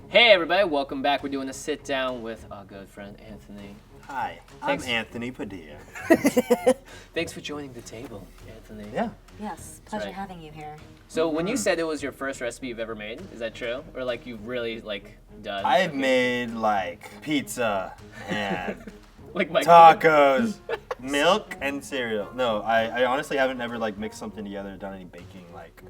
Hey everybody, welcome back. We're doing a sit down with our good friend Anthony. Hi, Thanks. I'm Anthony Padilla. Thanks for joining the table, Anthony. Yeah. Yes, pleasure right. having you here. So when you said it was your first recipe you've ever made, is that true? Or like you've really like done? I've made like pizza and like my tacos, milk and cereal. No, I honestly haven't ever like mixed something together, done any baking like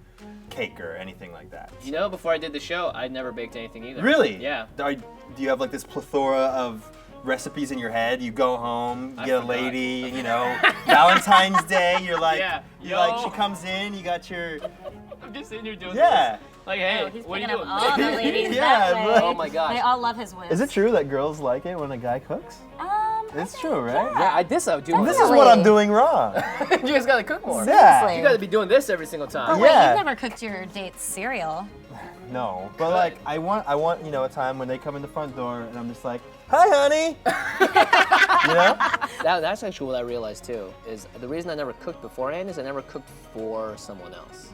cake or anything like that. You know, before I did the show, I'd never baked anything either. Really? Yeah. Do you have like this plethora of recipes in your head? You go home, you I get a forgot. lady, you know, Valentine's Day, you're like, Yeah. you're like, she comes in, you got your, I'm just sitting here doing yeah. this. Like, hey, Oh, he's what are you picking doing? up all the ladies Yeah, that way. but- Oh my gosh. They all love his whiz. Is it true that girls like it when a guy cooks? It's true, right? Yeah, I did so. Dude, This is what I'm doing wrong. you guys gotta cook more. Yeah. You gotta be doing this every single time. Oh, wait, Yeah. you've never cooked your date's cereal. No, but like I want you know a time when they come in the front door and I'm just like, hi, honey. You know? That's actually what I realized too, is the reason I never cooked beforehand is I never cooked for someone else.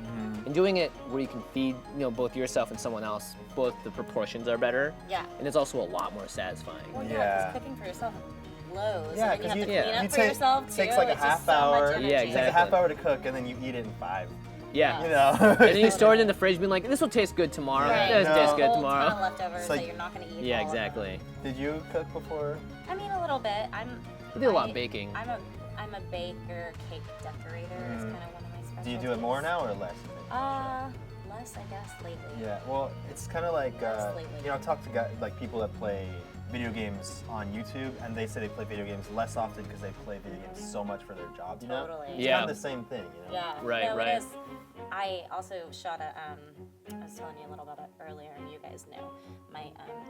And doing it where you can feed, both yourself and someone else, both the proportions are better. Yeah. And it's also a lot more satisfying. Well, Yeah. because cooking for yourself blows. Yeah, and then you have to 'cause clean you up for take- yourself too. takes like a It's just half so much hour. energy. Yeah, It takes a exactly. half hour to cook and then you eat it in 5. Yeah. You know? And then you store it in the fridge being like, this will taste good tomorrow. Right. This No. tastes good Old ton of tomorrow. leftovers It's like- that you're not going to eat. Yeah, all of them. exactly. Did you cook before? I mean, a little bit. You did a lot of baking. I'm a baker, cake decorator. Is kind of one of my specialties. Do you do it more now or less? Less, I guess, lately. Yeah. Well, it's kind of like Mostly. I've talked to guys, like people that play video games on YouTube, and they say they play video games less often because they play video games so much for their job. You know? Totally. It's Yeah. kind of the same thing. You know? Yeah. Right, no, right. It is. I also shot a, I was telling you a little about it earlier, and you guys know, my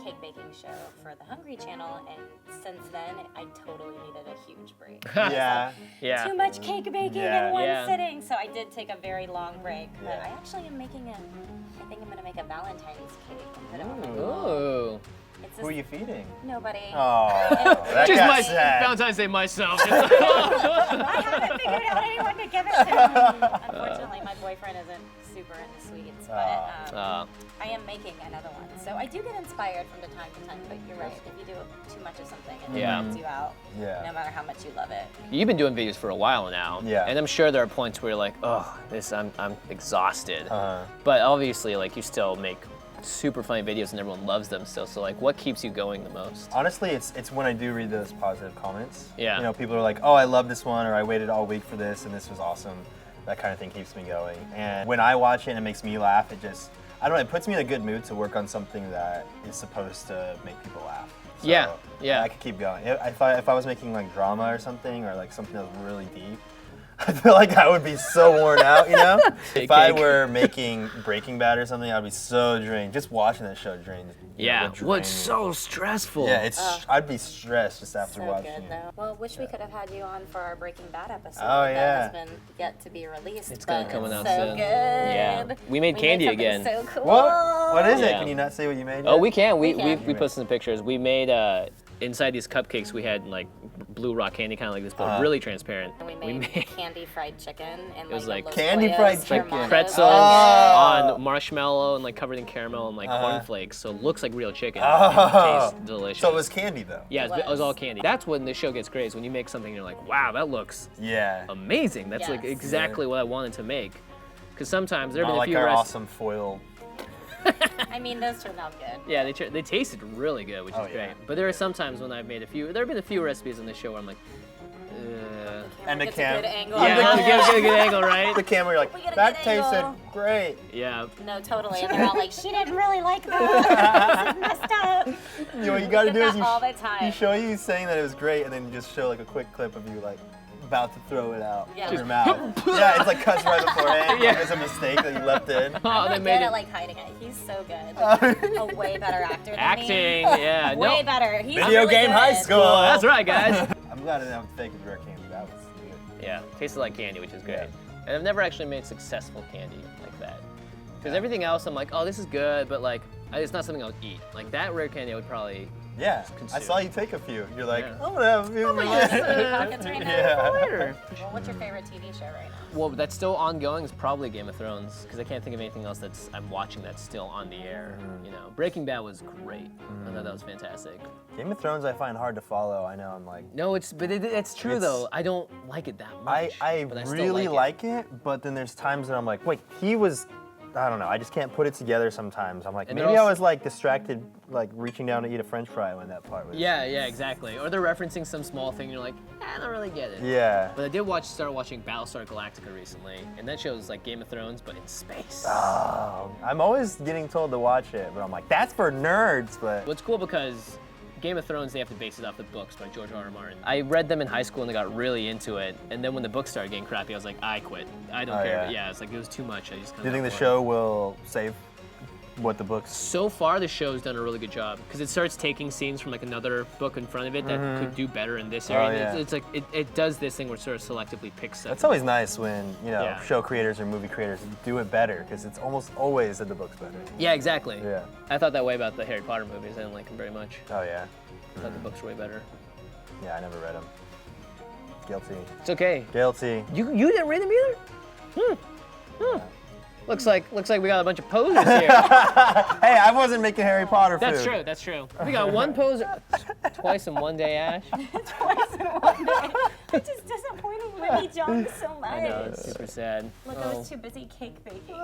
cake baking show for the Hungry Channel, and since then, I totally needed a huge break. Yeah. Yeah. Too much cake baking Yeah. in one Yeah. sitting, so I did take a very long break. But Yeah. I actually am making I think I'm gonna make a Valentine's cake and put it on my wall. Ooh. It's Who are you feeding? Nobody. Oh, that Just got my sad. Valentine's Day myself. I haven't figured out anyone to give it to. Unfortunately, my boyfriend isn't super into sweets, but I am making another one. So I do get inspired from time to time, but you're right. If you do too much of something, it Yeah. burns you out, Yeah. no matter how much you love it. You've been doing videos for a while now. Yeah. And I'm sure there are points where you're like, oh, I'm exhausted. Uh-huh. But obviously, like, you still make super funny videos and everyone loves them still. So like, what keeps you going the most? Honestly, it's when I do read those positive comments. Yeah. You know, people are like, oh, I love this one, or I waited all week for this, and this was awesome. That kind of thing keeps me going. And when I watch it and it makes me laugh, it just, I don't know, it puts me in a good mood to work on something that is supposed to make people laugh. So, Yeah. I could keep going. If I was making like drama or something, or like something that was really deep, I feel like I would be so worn out, you know? If I were making Breaking Bad or something, I'd be so drained. Just watching that show drains. Yeah. would drain What's me. so stressful? Yeah, I'd be stressed just after So watching good, it. though. Well, wish we could have had you on for our Breaking Bad episode. Oh, That yeah. has been yet to be released. It's gonna but come it's out so soon. good. Yeah. We made candy something again. So cool. What is it? Yeah. Can you not say what you made? Oh, yet? we can. We can. posted some pictures. We made inside these cupcakes. We had like blue rock candy, kind of like this, but really transparent. And we made candy fried chicken and was like, like the Los candy Pollos fried chicken. Hermanos. pretzels Oh. on marshmallow and like covered in caramel and like cornflakes. So it looks like real chicken. Oh. It tastes delicious. So it was candy though. Yeah, It it was all was. candy. That's when the show gets great. Is when you make something and you're like, wow, that looks Yeah. amazing. That's like Yes. exactly what I wanted to make. Because sometimes there have Not been a like few our recipes. awesome foil. I mean, those turned out good. Yeah, they tasted really good, which is Oh, great. yeah. But there are some times when I've made a few. There have been a few recipes on this show where I'm like, And the Gets a cam- good angle. yeah, get a good angle, right? The camera, you're like, We get a that good tasted angle." great. Yeah. No, totally. And they're all like, she didn't really like that. This is messed up. You know what you gotta get do is that all the time. you show you saying that it was great, and then you just show like a quick clip of you like about to throw it out Yeah. of your mouth. Yeah, it's like cuts right beforehand. Yeah. There's a mistake that you left in. Oh, I'm they not made good it. at like hiding it. He's so good. Like, a way better actor than Acting, me. yeah. Way No. better. He's Video really game good. high school. Cool, that's right, guys. I'm glad I didn't have to fake it rare candy. That was good. Yeah, tasted like candy, which is great. Yeah. And I've never actually made successful candy like that. Because everything else, I'm like, oh, this is good, but like, It's not something I would eat. Like that rare candy, I would probably. Yeah, consume. I saw you take a few. You're like, Yeah. I'm gonna have a few. Pockets right now. Yeah. Later. Well, what's your favorite TV show right now? Well, that's still ongoing is probably Game of Thrones because I can't think of anything else that's I'm watching that's still on the air. You know, Breaking Bad was great. I thought that was fantastic. Game of Thrones, I find hard to follow. I know I'm like. No, it's true It's- though. I don't like it that much. I but still really like it. like it, but then there's times that I'm like, wait, he was. I don't know. I just can't put it together sometimes. I'm like, And maybe they're I also- was like distracted, like reaching down to eat a French fry when that part was. Yeah, exactly. Or they're referencing some small thing, and you're like, I don't really get it. Yeah. But I did start watching Battlestar Galactica recently, and that show is like Game of Thrones, but in space. Oh, I'm always getting told to watch it, but I'm like, that's for nerds. But Well, it's cool because Game of Thrones, they have to base it off the books by George R.R. Martin. I read them in high school and I got really into it, and then when the books started getting crappy, I was like, I quit. I don't Oh, care. yeah. But yeah, it's like it was too much. I just. do you think the show will save what the books? So far, the show's done a really good job because it starts taking scenes from like another book in front of it that could do better in this area. Oh, And yeah. it's like it does this thing where it sort of selectively picks stuff. It's always nice when Yeah. show creators or movie creators do it better because it's almost always that the book's better. Yeah, exactly. Yeah. I thought that way about the Harry Potter movies. I didn't like them very much. Oh yeah. I thought the books were way better. Yeah, I never read them. Guilty. It's okay. Guilty. You didn't read them either? Looks like we got a bunch of posers here. Hey, I wasn't making Harry Potter food. That's true. That's true. We got one poser. Twice in one day, Ash. Twice in one day. It just disappointed Whitney Jones so much. I know, it's super sad. Look, I was too busy cake baking.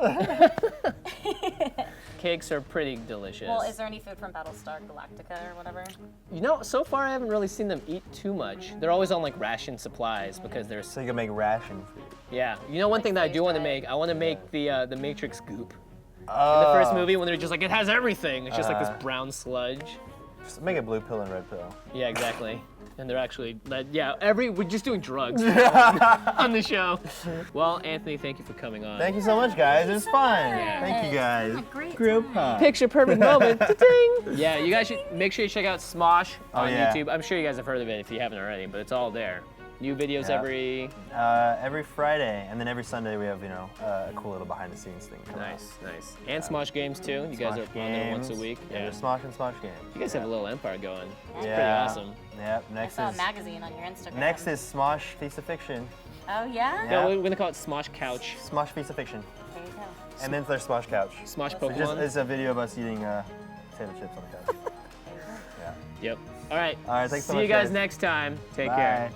Cakes are pretty delicious. Well, is there any food from Battlestar Galactica or whatever? You know, so far I haven't really seen them eat too much. They're always on like ration supplies because they're. So you can make ration food. Yeah. You know one thing that I do want to freeze-dried. make? I want to make the Matrix goop. Oh. In the first movie when they're just like, it has everything. It's just like this brown sludge. Just make a blue pill and red pill. Yeah, exactly. And they're actually, we're just doing drugs on the show. Well, Anthony, thank you for coming on. Thank you so much, guys. It was fun. much. Thank you, guys. Had a great Group time. hug. Picture perfect moment. Ding. Yeah, you guys should make sure you check out SMOSH Oh, on yeah. YouTube. I'm sure you guys have heard of it if you haven't already, but it's all there. New videos Yeah. Every Friday, and then every Sunday we have, a cool little behind-the-scenes thing coming out. Nice. And SMOSH games too. You guys are Smosh on there once a games. week. Yeah, Yeah. there's Smosh and Smosh games. You guys have a little empire going. It's Yeah. pretty awesome. Yep. I Next saw a is magazine on your Instagram. next is Smosh Feast of Fiction. Oh, yeah? Yeah. No, we're gonna call it SMOSH Couch. Smosh Feast of Fiction. There you go. And then there's Smosh Couch. SMOSH It's just Pokemon. it's a video of us eating potato chips on the couch. Yeah. Yep. All right. All right, thanks so See much, you guys guys. next time. Take Bye. care.